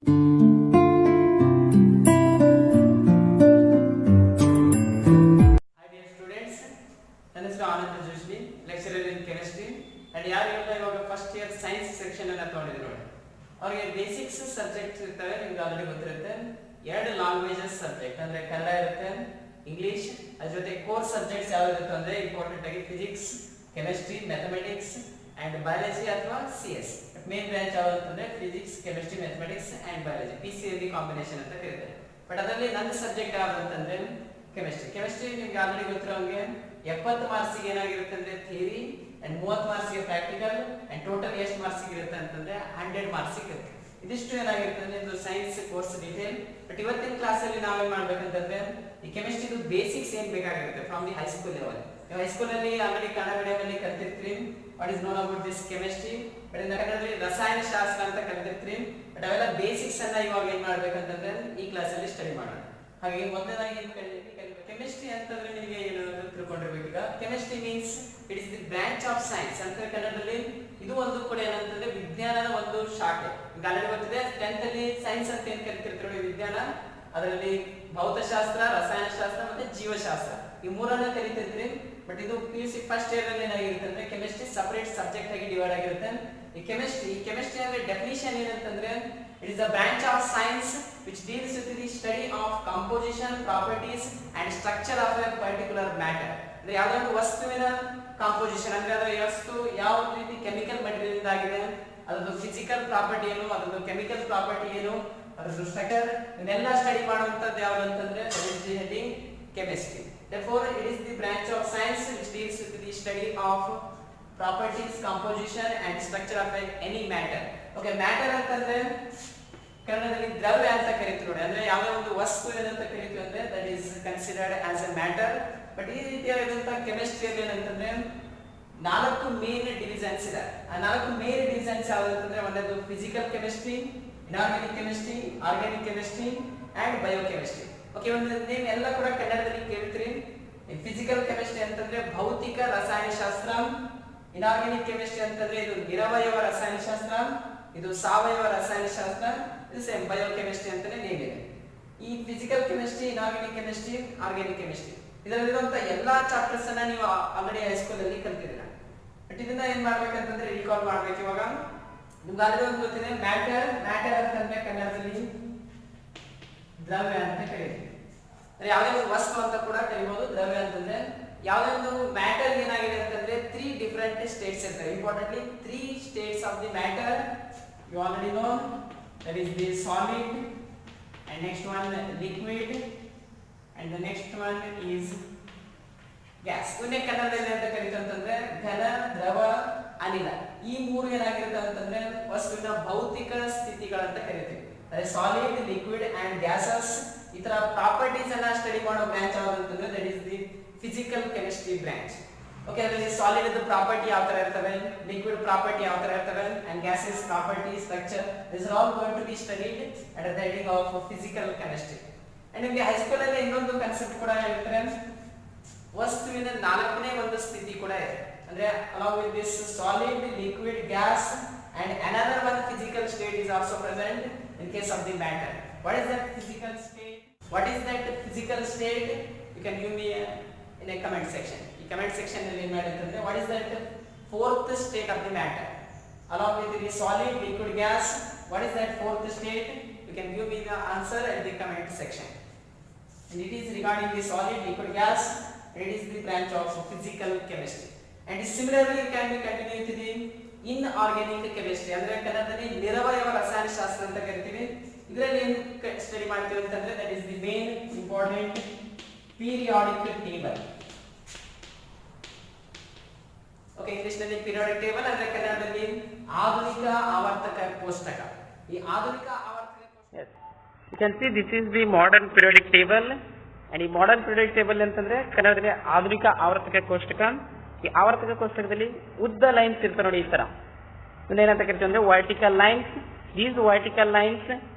ನನ್ನ ಹೆಸರು Anand Joshi, lecturer in chemistry. And ಯಾರಿಗೆಲ್ಲ ಇವಾಗ ಫಸ್ಟ್ ಇಯರ್ ಸೈನ್ಸ್ ಸೆಕ್ಷನ್ ಅನ್ನ ತಗೊಂಡಿದ್ರು ನೋಡಿ, ಅವ್ರಿಗೆ ಬೇಸಿಕ್ಸ್ ಸಬ್ಜೆಕ್ಟ್ಸ್ ಇರ್ತವೆ, ನಿಮ್ಗೆ ಆಲ್ರೆಡಿ ಗೊತ್ತಿರುತ್ತೆ. ಎರಡು ಲ್ಯಾಂಗ್ವೇಜಸ್ ಸಬ್ಜೆಕ್ಟ್ ಅಂದ್ರೆ ಕನ್ನಡ ಇರುತ್ತೆ, ಇಂಗ್ಲಿಷ್. ಅದ್ರ ಜೊತೆ ಕೋರ್ ಸಬ್ಜೆಕ್ಟ್ಸ್ ಯಾವ್ದು ಇರುತ್ತೆ ಅಂದ್ರೆ ಇಂಪಾರ್ಟೆಂಟ್ ಆಗಿ physics, chemistry, mathematics and biology ಅಥವಾ CS. ಮೇನ್ ಬ್ರಾಂಚ್ ಯಾವ್ದು ಅಂತಂದ್ರೆ physics, chemistry, mathematics and biology, PCMB combination ಅಂತ ಕರೀತಾರೆ. ಬಟ್ ಅದರಲ್ಲಿ ನನ್ನ ಸಬ್ಜೆಕ್ಟ್ ಯಾವ್ದು ಅಂತಂದ್ರೆ ಕೆಮಿಸ್ಟ್ರಿ. ನಿಮ್ಗೆ ಆಲ್ರೆಡಿ ಗೊತ್ತಿರೋ ಹಂಗೆ 70 ಮಾರ್ಕ್ಸ್ ಏನಾಗಿರುತ್ತೆ ಅಂದ್ರೆ ಥಿಯರಿ ಅಂಡ್ 30 ಮಾರ್ಕ್ಸ್ ಗೆ ಪ್ರಾಕ್ಟಿಕಲ್ ಅಂಡ್ ಟೋಟಲ್ ಎಷ್ಟು ಮಾರ್ಕ್ಸ್ ಇರುತ್ತೆ ಅಂತಂದ್ರೆ 100 ಮಾರ್ಕ್ಸ್ ಇರುತ್ತೆ. ಇದಿಷ್ಟು ಏನಾಗಿರುತ್ತೆ ಅಂದ್ರೆ ಇದು ಸೈನ್ಸ್ ಕೋರ್ಸ್ ಡೀಟೇಲ್. ಬಟ್ ಇವತ್ತಿನ ಕ್ಲಾಸ್ ಅಲ್ಲಿ ನಾವೇನ್ ಮಾಡ್ಬೇಕಂತಂದ್ರೆ ಈ ಕೆಮಿಸ್ಟ್ರಿದು ಬೇಸಿಕ್ಸ್ ಏನ್ ಬೇಕಾಗಿರುತ್ತೆ ಫ್ರಮ್ ದಿ ಹೈಸ್ಕೂಲ್ ಲೆವೆಲ್. ನೀವು ಹೈಸ್ಕೂಲ್ ಅಲ್ಲಿ ಆಲ್ರೆಡಿ ಕನ್ನಡ ಮೀಡಿಯಂ ಅಲ್ಲಿ ಕಲ್ತಿರ್ತೀರಿ what is known about this chemistry. But in ಕನ್ನಡದಲ್ಲಿ ರಸಾಯನ ಶಾಸ್ತ್ರ ಅಂತ ಕಲ್ತಿರ್ತೀರಿ. ಬಟ್ ಅವೆಲ್ಲ ಬೇಸಿಕ್ಸ್ ಅನ್ನ ಇವಾಗ ಏನ್ ಮಾಡ್ಬೇಕಂತಂದ್ರೆ ಈ ಕ್ಲಾಸ್ ಅಲ್ಲಿ ಸ್ಟಡಿ ಮಾಡೋಣ. ಹಾಗೆ ಮೊದಲನೇದಾಗಿ ಕೆಮಿಸ್ಟ್ರಿ ಅಂತಂದ್ರೆ ನಿಮಗೆ ಏನು ತಿಳ್ಕೊಂಡಿರ್ಬೇಕು. ಈಗ chemistry means it is the branch of science ಅಂತ ಕನ್ನಡದಲ್ಲಿ. ಇದು ಒಂದು ಕೂಡ ಏನಂತಂದ್ರೆ ವಿಜ್ಞಾನದ ಒಂದು ಶಾಖೆ. ಈಗ ಆಲ್ರೆಡಿ ಗೊತ್ತಿದೆ 10th ಅಲ್ಲಿ ಸೈನ್ಸ್ ಅಂತ ಏನ್ ಕರಿತಿರ್ತೀವಿ ವಿಜ್ಞಾನ, ಅದರಲ್ಲಿ ಭೌತಶಾಸ್ತ್ರ, ರಸಾಯನಶಾಸ್ತ್ರ ಮತ್ತೆ ಜೀವಶಾಸ್ತ್ರ ಈ ಮೂರನ್ನ ಕರಿತಿರ್ತೀವಿ. ಬಟ್ ಇದು PUC ಫಸ್ಟ್ ಇಯರ್ ಅಲ್ಲಿ ಏನಾಗಿರುತ್ತೆ ಅಂದ್ರೆ ಕೆಮಿಸ್ಟ್ರಿ ಸಪರೇಟ್ ಸಬ್ಜೆಕ್ಟ್ ಆಗಿ ಡಿವೈಡ್ ಆಗಿರುತ್ತೆ. ಈ ಕೆಮಿಸ್ಟ್ರಿ ಅಂದ್ರೆ ಡೆಫಿನಿಷನ್ ಏನಂತಂದ್ರೆ it is a branch of science which deals with the study of composition, properties and structure of a particular matter. ಅಂದ್ರೆ ಯಾವುದೋ ಒಂದು ವಸ್ತುವಿನ ಕಾಂಪೋಸಿಷನ್ ಅಂದ್ರೆ ಅದರ ವಸ್ತು ಯಾವ ರೀತಿ ಕೆಮಿಕಲ್ ಮೆಟೀರಿಯಲ್ ಇಂದ ಆಗಿದೆ, ಅದರ ಫಿಸಿಕಲ್ ಪ್ರಾಪರ್ಟಿ ಏನು, ಅದರ ಕೆಮಿಕಲ್ ಪ್ರಾಪರ್ಟಿ ಏನು, ಅದರ ಸ್ಟ್ರಕ್ಚರ್ ಇದನ್ನೆಲ್ಲ ಸ್ಟಡಿ ಮಾಡುವಂತದ್ದು ಯಾವುದು ಅಂತಂದ್ರೆ chemistry. Therefore it is the branch of science which deals with the study of properties, composition and structure of any matter. Okay, matter ಅಂತಂದ್ರೆ ಕನ್ನಡದಲ್ಲಿ ದ್ರವ್ಯ ಅಂತ ಕರಿತೀವಿ ನೋಡಿ. ಅಂದ್ರೆ ಯಾವುದೇ ಒಂದು ವಸ್ತು ಏನಂತ ಕರಿತೀವಿ ಅಂದ್ರೆ that is considered as A matter. But ಈ ರೀತಿಯಾದಂತಹ ಕೆಮಿಸ್ಟ್ರಿಯಲ್ಲಿ ಏನಂತಂದ್ರೆ 4 ಮೇನ್ ಡಿವಿಷನ್ಸ್ ಇದೆ. ಆ 4 ಮೇನ್ ಡಿವಿಷನ್ಸ್ ಯಾವುದು ಅಂತಂದ್ರೆ ಒಂದದು physical chemistry, inorganic chemistry, organic chemistry and biochemistry. Okay, ಒಂದು ನೇಮ್ ಎಲ್ಲ ಕೂಡ ಕನ್ನಡದಲ್ಲಿ ಕೇಳ್ತೀರಿ. ಫಿಸಿಕಲ್ ಕೆಮಿಸ್ಟ್ರಿ ಅಂತಂದ್ರೆ ಭೌತಿಕ ರಸಾಯನಶಾಸ್ತ್ರ, ಇನಾರ್ಗಾನಿಕ್ ಕೆಮಿಸ್ಟ್ರಿ ಅಂತಂದ್ರೆ ಇದು ನಿರವಯವ ರಸಾಯನಶಾಸ್ತ್ರ, ಇದು ಸಾವಯವ ರಸಾಯನಶಾಸ್ತ್ರ, ಇದು ಸೇಮ್ ಬಯೋಕೆಮಿಸ್ಟ್ರಿ ಅಂತಾನೆ ನೇಮ್ ಇದೆ. ಈ physical chemistry, inorganic chemistry, organic chemistry ಇದರಲ್ಲಿರುವಂತ ಎಲ್ಲಾ ಚಾಪ್ಟರ್ಸ್ ಅನ್ನ ನೀವು ಆಲ್ರೆಡಿ ಹೈಸ್ಕೂಲ್ ಅಲ್ಲಿ ಕಲ್ತಿದ್ದೀರಾ. ಬಟ್ ಇದನ್ನ ಏನ್ ಮಾಡ್ಬೇಕಂತಂದ್ರೆ ರಿಕಾಲ್ ಮಾಡ್ಬೇಕು. ಇವಾಗ ನಿಮ್ಗೆ ಆಲ್ರೆಡಿ ಒಂದು ಗೊತ್ತಿದೆ ಮ್ಯಾಟರ್ ಅಂತಂದ್ರೆ ಕನ್ನಡದಲ್ಲಿ ದ್ರವ್ಯ ಅಂತ ಕರೀತೀವಿ. ಅಂದ್ರೆ ಯಾವುದೇ ಒಂದು ವಸ್ತು ಅಂತ ಕೂಡ ಕರಿಬಹುದು. ದ್ರವ್ಯ ಅಂತಂದ್ರೆ ಯಾವುದೇ ಒಂದು ಮ್ಯಾಟರ್ ಏನಾಗಿದೆ ಅಂತಂದ್ರೆ 3 ಡಿಫರೆಂಟ್ ಸ್ಟೇಟ್ಸ್ ಇರ್ತವೆ. Importantly 3 states of the matter you already know, that is the solid and next one liquid and the next one is gas. ಇವನ್ನೇ ಕನ್ನಡದಲ್ಲಿ ಅಂತ ಕರೀತೀವಿ ಅಂತಂದ್ರೆ ಘನ, ದ್ರವ, ಅನಿಲ. ಈ ಮೂರು ಏನಾಗಿರುತ್ತೆ ಅಂತಂದ್ರೆ ವಸ್ತುವಿನ ಭೌತಿಕ ಸ್ಥಿತಿಗಳಂತ ಕರಿತೀವಿ. ಅದೇ ಸಾಲಿಡ್, ಲಿಕ್ವಿಡ್ ಅಂಡ್ ಗ್ಯಾಸಸ್ ಈ ತರ ಪ್ರಾಪರ್ಟೀಸ್ ಅನ್ನ ಸ್ಟಡಿ ಮಾಡೋ ಬ್ರಾಂಚ್ ಯಾವುದು ಅಂತಂದ್ರೆ that is the physical chemistry branch. Okay, ಅದರಲ್ಲಿ ಸಾಲಿಡ್ ಇದ್ದು ಪ್ರಾಪರ್ಟಿ ಯಾವ ತರ ಇರ್ತವೆ, ಲಿಕ್ವಿಡ್ ಪ್ರಾಪರ್ಟಿ ಯಾವ ತರ ಇರ್ತವೆ and gases property, structure, this are all going to be studied at the heading of physical chemistry. And ನಿಮಗೆ ಹೈಸ್ಕೂಲ್ ಅಲ್ಲಿ ಇನ್ನೊಂದು ಕಾನ್ಸೆಪ್ಟ್ ಕೂಡ ಹೇಳ್ತಾರೆ, ವಸ್ತುವಿನ 4ನೇ ಒಂದು ಸ್ಥಿತಿ ಕೂಡ ಇದೆ. ಅಂದ್ರೆ along with this solid, liquid, gas and another one physical state is also present in case of the matter. What is that physical state? What is that physical state? You can give me in a comment section. ಈ comment section ಅಲ್ಲಿ ಏನು ಮಾಡಿದ್ರೆ what is that 4th state of the matter along with the solid, liquid, gas? What is that 4th state? You can give me the answer at the comment section. And it is regarding the solid, liquid, gas. It is the branch of physical chemistry. And similarly you can continue to the inorganic chemistry. ಅಂದ್ರೆ ಕನ್ನಡದಲ್ಲಿ ನಿರವಯವ ರಸಾಯನಶಾಸ್ತ್ರ ಅಂತ ಕರಿತೀವಿ. ಇದರಲ್ಲಿ ಏನು study ಮಾಡ್ತೀವಿ ಅಂತಂದ್ರೆ that is the main important periodic table. Okay, English ನಲ್ಲಿ periodic table ಅಂದ್ರೆ ಕನ್ನಡದಲ್ಲಿ ಆಧುನಿಕ ಆವರ್ತಕ ಕೋಷ್ಟಕ. ಈ ಆಧುನಿಕ ಆವರ್ತಕ ಕೋಷ್ಟಕ, yes, you can see this is the modern periodic table. and ಈ modern periodic table ಅಂತಂದ್ರೆ ಕನ್ನಡದಲ್ಲಿ ಆಧುನಿಕ ಆವರ್ತಕ ಕೋಷ್ಟಕ. ಈ ಆವರ್ತಕ ಕೋಷ್ಟಕದಲ್ಲಿ ಉದ್ದ ಲೈನ್ಸ್ ಇರ್ತವೆ ನೋಡಿ, ಈ ತರ ಏನಂತ ಕರಿತೀವಿ ಅಂದ್ರೆ vertical lines. These vertical lines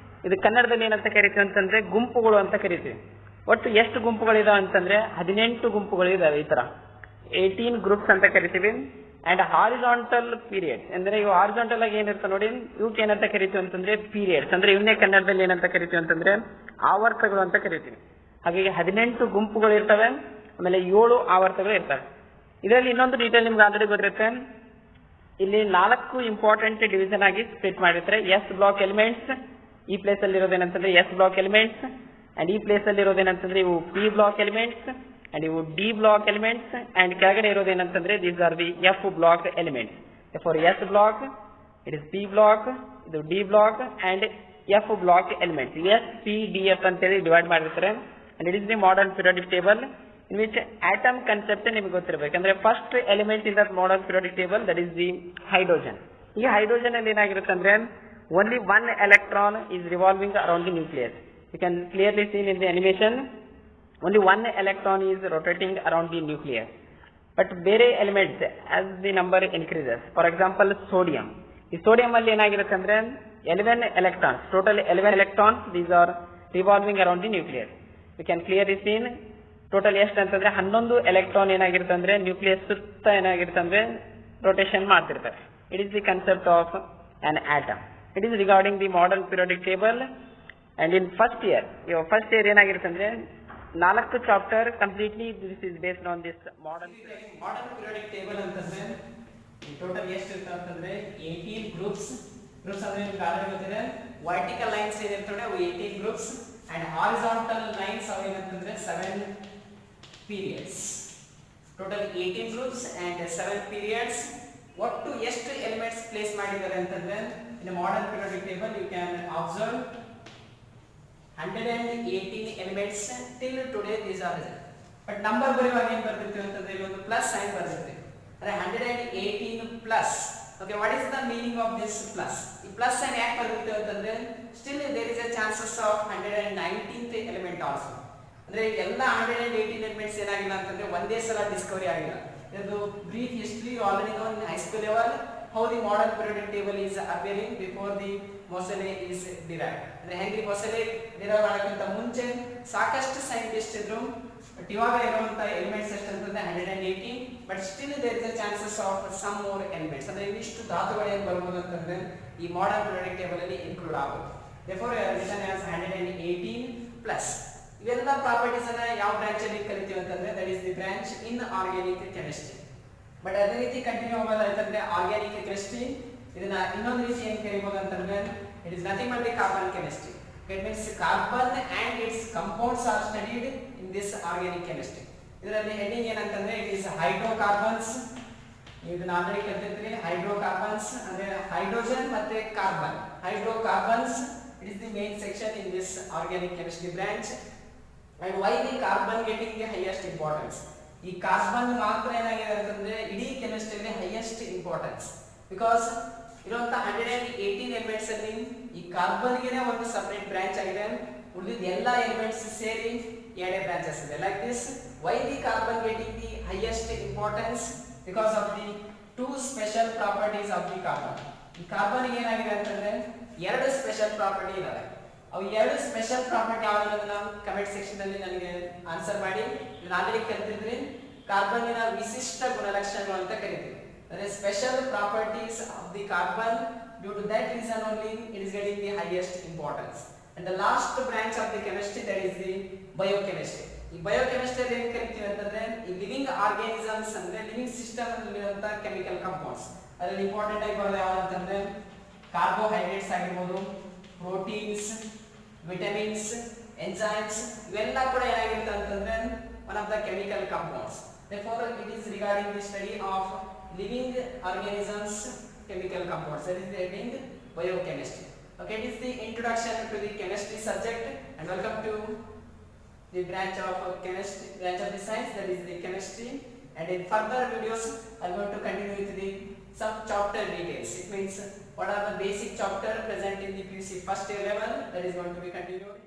ಇದು ಕನ್ನಡದಲ್ಲಿ ಏನಂತ ಕರಿತೀವಿ ಅಂತಂದ್ರೆ ಗುಂಪುಗಳು ಅಂತ ಕರಿತೀವಿ. ಒಟ್ಟು ಎಷ್ಟು ಗುಂಪುಗಳಿದಾವೆ ಅಂತಂದ್ರೆ 18 ಗುಂಪುಗಳಿದಾವೆ. ಈ ತರ 18 ಗ್ರೂಪ್ಸ್ ಅಂತ ಕರಿತೀವಿ. ಅಂಡ್ ಹಾರಿಜಾಂಟಲ್ ಪೀರಿಯಡ್ಸ್ ಅಂದ್ರೆ ಇವು ಹಾರಿಜಾಂಟಲ್ ಆಗಿ ಏನಿರ್ತಾವೆ ನೋಡಿ, ಇವಕ್ಕೆ ಏನಂತ ಕರಿತೀವಿ ಅಂತಂದ್ರೆ ಪೀರಿಯಡ್ಸ್. ಅಂದ್ರೆ ಇವನ್ನೇ ಕನ್ನಡದಲ್ಲಿ ಏನಂತ ಕರಿತೀವಿ ಅಂತಂದ್ರೆ ಆವರ್ತಗಳು ಅಂತ ಕರಿತೀವಿ. ಹಾಗಾಗಿ 18 ಗುಂಪುಗಳು ಇರ್ತವೆ, ಆಮೇಲೆ 7 ಆವರ್ತಗಳು ಇರ್ತವೆ. ಇದರಲ್ಲಿ ಇನ್ನೊಂದು ಡೀಟೇಲ್ ನಿಮ್ಗೆ ಆಲ್ರೆಡಿ ಗೊತ್ತಿರುತ್ತೆ, ಇಲ್ಲಿ 4 ಇಂಪಾರ್ಟೆಂಟ್ ಡಿವಿಷನ್ ಆಗಿ ಸ್ಪ್ಲಿಟ್ ಮಾಡಿರ್ತಾರೆ. ಎಸ್ ಬ್ಲಾಕ್ ಎಲಿಮೆಂಟ್ಸ್, ಈ ಪ್ಲೇಸ್ ಅಲ್ಲಿ ಇರೋದೇನಂತಂದ್ರೆ ಎಸ್ ಬ್ಲಾಕ್ ಎಲಿಮೆಂಟ್ಸ್, ಅಂಡ್ ಈ ಪ್ಲೇಸ್ ಅಲ್ಲಿ ಇರೋದೇನಂತಂದ್ರೆ ಇವು ಪಿ ಬ್ಲಾಕ್ ಎಲಿಮೆಂಟ್ಸ್, ಅಂಡ್ ಇವು ಡಿ ಬ್ಲಾಕ್ ಎಲಿಮೆಂಟ್ಸ್, ಅಂಡ್ ಕೆಳಗಡೆ ಇರೋದೇನಂತಂದ್ರೆ these are the F block elements. For S block it is P block, ಇದು D block and F block elements. S P D F ಅಂತೇಳಿ divide ಮಾಡಿರ್ತಾರೆ. And it is the modern periodic table in which atom concept ನಿಮಗೆ ಗೊತ್ತಿರಬೇಕು. ಅಂದ್ರೆ first element in that modern periodic table that is the hydrogen. ಈ hydrogen ಅಲ್ಲಿ ಏನಾಗಿರುತ್ತೆ ಅಂದ್ರೆ only one electron is revolving around the nucleus. You can clearly see in the animation only one electron is rotating around the nucleus. But ಬೇರೆ elements as the number increases, for example sodium, ಈ sodium ಅಲ್ಲಿ ಏನಾಗಿರುತ್ತೆ ಅಂದ್ರೆ 11 electrons, total 11 electrons, these are revolving around the nucleus. You can clearly see total ಎಷ್ಟು ಅಂತಂದ್ರೆ 11 electron ಏನಾಗಿರುತ್ತೆ ಅಂದ್ರೆ nucleus ಸುತ್ತ ಏನಾಗಿರುತ್ತೆ ಅಂದ್ರೆ ರೊಟೇಷನ್ ಮಾಡ್ತಿರ್ತಾರೆ. It is the concept of on atom. It is regarding the modern periodic table. And in first year ಏನಾಗಿರುತ್ತೆ ಅಂದ್ರೆ 4 chapter completely this is based on this modern periodic table ಅಂತಂದ್ರೆ total ಎಷ್ಟು ಇರುತ್ತೆ ಅಂತಂದ್ರೆ 18 ಗ್ರೂಪ್ಸ್ ಅಂದ್ರೆ ನಿಮ್ಗೆ already ಗೊತ್ತಿದೆ. Vertical lines ಏನಿರ್ತವೆ ಅವು 18 ಗ್ರೂಪ್ಸ್ ಅಂಡ್ ಹಾರಿಜಾಂಟಲ್ ಲೈನ್ಸ್ ಅವು ಏನಂತಂದ್ರೆ 7 periods. Total 18 groups and 7 periods. ಒಟ್ಟು ಎಷ್ಟು ಎಲಿಮೆಂಟ್ಸ್ ಪ್ಲೇಸ್ ಮಾಡಿದ್ದಾರೆ ಅಂತಂದ್ರೆ in a modern periodic table you can observe 118 elements till today these are there. But number ಬರೆಯುವಾಗ ಏನು ಬರ್ತಿರ್ತೀವಿ ಅಂತಂದ್ರೆ ಇಲ್ಲಿ ಒಂದು ಪ್ಲಸ್ ಸೈನ್ ಬರ್ತಿರ್ತೀವಿ. ಅಂದ್ರೆ 118 plus. Okay, what is the meaning of this plus? ಈ ಪ್ಲಸ್ ಸೈನ್ ಯಾಕೆ ಬರ್ತಿರ್ತೀವಿ ಅಂತಂದ್ರೆ still there is a chances of 119th element also. ಅಂದ್ರೆ ಎಲ್ಲ 118 ಎಲಿಮೆಂಟ್ಸ್ ಏನಾಗಿಲ್ಲ ಅಂತಂದ್ರೆ ಒಂದೇ ಸಲ ಡಿಸ್ಕವರಿ ಆಗಿಲ್ಲ. ಇದು brief history already know in high school level how the modern periodic table is appearing before the Moseley is derive. ಅಂದ್ರೆ ಹೆನ್ರಿ ಮೊಸಲೆ ಡಿರೈವ್ ಆಗಕ್ಕಿಂತ ಮುಂಚೆ ಸಾಕಷ್ಟು ಸೈಂಟಿಸ್ಟ್ ಇದ್ರು. ಬಟ್ ಇವಾಗ ಇರುವಂತ ಎಲಿಮೆಂಟ್ಸ್ ಎಷ್ಟು ಅಂತಂದ್ರೆ 118. But still there is a chances of some more elements. ಅಂದ್ರೆ ಇಷ್ಟು ಧಾತುಗಳು ಏನು ಬರ್ಬೋದು ಅಂತಂದ್ರೆ ಈ ಮಾಡರ್ನ್ ಪೀರಿಯಾಡಿಕ್ ಟೇಬಲ್ ಅಲ್ಲಿ ಇನ್ಕ್ಲೂಡ್ ಆಗುತ್ತೆ. therefore written as 118 plus. ಇವೆಲ್ಲ ಪ್ರಾಪರ್ಟೀಸ್ ಅನ್ನ ಯಾವ ಬ್ರಾಂಚ್ ಅಲ್ಲಿ ಕರಿತೀವಿ ಅಂತಂದ್ರೆ that is the branch inorganic chemistry. But ಅದೇ ರೀತಿ ಕಂಟಿನ್ಯೂ ಆಗೋದಾಯ್ತಂದ್ರೆ ಆರ್ಗ್ಯಾನಿಕ್ ಕೆಮಿಸ್ಟ್ರಿ ಇದನ್ನ ಇನ್ನೊಂದು ರೀತಿ ಏನು ಕರಿಬಹುದು ಅಂತಂದ್ರೆ it is nothing but the carbon chemistry. It means carbon and its compounds are studied in this organic chemistry. ಇದರಲ್ಲಿ ಹೆಡಿಂಗ್ ಏನಂತಂದ್ರೆ ಇಟ್ ಇಸ್ ಹೈಡ್ರೋಕಾರ್ಬನ್ಸ್. ಇದನ್ನ ಆಲ್ರೆಡಿ ಕಲಿತಿರ್ತೀರಿ. ಹೈಡ್ರೋಕಾರ್ಬನ್ಸ್ ಅಂದ್ರೆ ಹೈಡ್ರೋಜನ್ ಮತ್ತೆ carbon. Hydrocarbons it is the main section in this organic chemistry branch. And why the carbon getting the highest importance? ಈ carbon ಮಾತ್ರ ಏನಾಗಿದೆ ಅಂತಂದ್ರೆ ಇಡೀ ಕೆಮಿಸ್ಟ್ರಿಯಲ್ಲಿ ಹೈಯೆಸ್ಟ್ ಇಂಪಾರ್ಟೆನ್ಸ್. ಬಿಕಾಸ್ ಇರುವಂತ 118 ಎಲಿಮೆಂಟ್ಸ್ ಅಲ್ಲಿ ಈ ಕಾರ್ಬನ್ ಗೆ ಒಂದು ಸಪರೇಟ್ ಬ್ರಾಂಚ್ ಆಗಿದೆ. ಉಳಿದ ಎಲ್ಲ ಎಲಿಮೆಂಟ್ಸ್ ಸೇರಿ ಎರಡೇ ಬ್ರಾಂಚಸ್ ಇದೆ. Like this why the carbon getting the highest importance? Because of the 2 special properties of the carbon. ಈ ಕಾರ್ಬನ್ ಗೆ ಏನಾಗಿದೆ ಅಂತಂದ್ರೆ 2 ಸ್ಪೆಷಲ್ ಪ್ರಾಪರ್ಟಿ ಇದಾವೆ. ಅವು 2 ಸ್ಪೆಷಲ್ ಪ್ರಾಪರ್ಟಿ ಯಾವ್ದು ನಾವು ಕಮೆಂಟ್ ಸೆಕ್ಷನ್ ಅಲ್ಲಿ ನನಗೆ ಆನ್ಸರ್ ಮಾಡಿ. ನಾನು ಆಲ್ರೆಡಿ ಕಲಿತಿದ್ರಿ ಕಾರ್ಬನ್ನಿನ ವಿಶಿಷ್ಟ ಗುಣಲಕ್ಷಣಗಳು ಅಂತ ಕರಿತೀವಿ. ಅಂದ್ರೆ special properties of the carbon. Due to that reason only it is getting the highest importance. And the last branch of the chemistry that is the biochemistry. ಈ ಬಯೋಕೆಮಿಸ್ಟ್ರಿ ಏನ್ ಕರಿತೀವಿ ಅಂತಂದ್ರೆ ಈ ಲಿವಿಂಗ್ ಆರ್ಗಾನಿಸಮ್ಸ್ ಅಂದ್ರೆ ಲಿವಿಂಗ್ ಸಿಸ್ಟಮ್ ಅಲ್ಲಿರುವಂತ chemical compounds. ಅದರಲ್ಲಿ important ಆಗಿ ಬರೋದು ಯಾವುದು ಅಂತಂದ್ರೆ ಕಾರ್ಬೋಹೈಡ್ರೇಟ್ಸ್ ಆಗಿರ್ಬೋದು, ಪ್ರೋಟೀನ್ಸ್, ವಿಟಮಿನ್ಸ್, ಎಂಜೈಮ್ಸ್ ಇವೆಲ್ಲ ಕೂಡ ಏನಾಗಿರುತ್ತೆ ಅಂತಂದ್ರೆ one of the chemical compounds. therefore it is regarding the study of living organisms chemical compounds. That is the heading biochemistry. Okay, it is the introduction to the chemistry subject and welcome to the branch of chemistry, branch of the science that is the chemistry. And in further videos I am going to continue with the some chapter details. It means what are the basic chapter present in the PUC first year level that is going to be continued.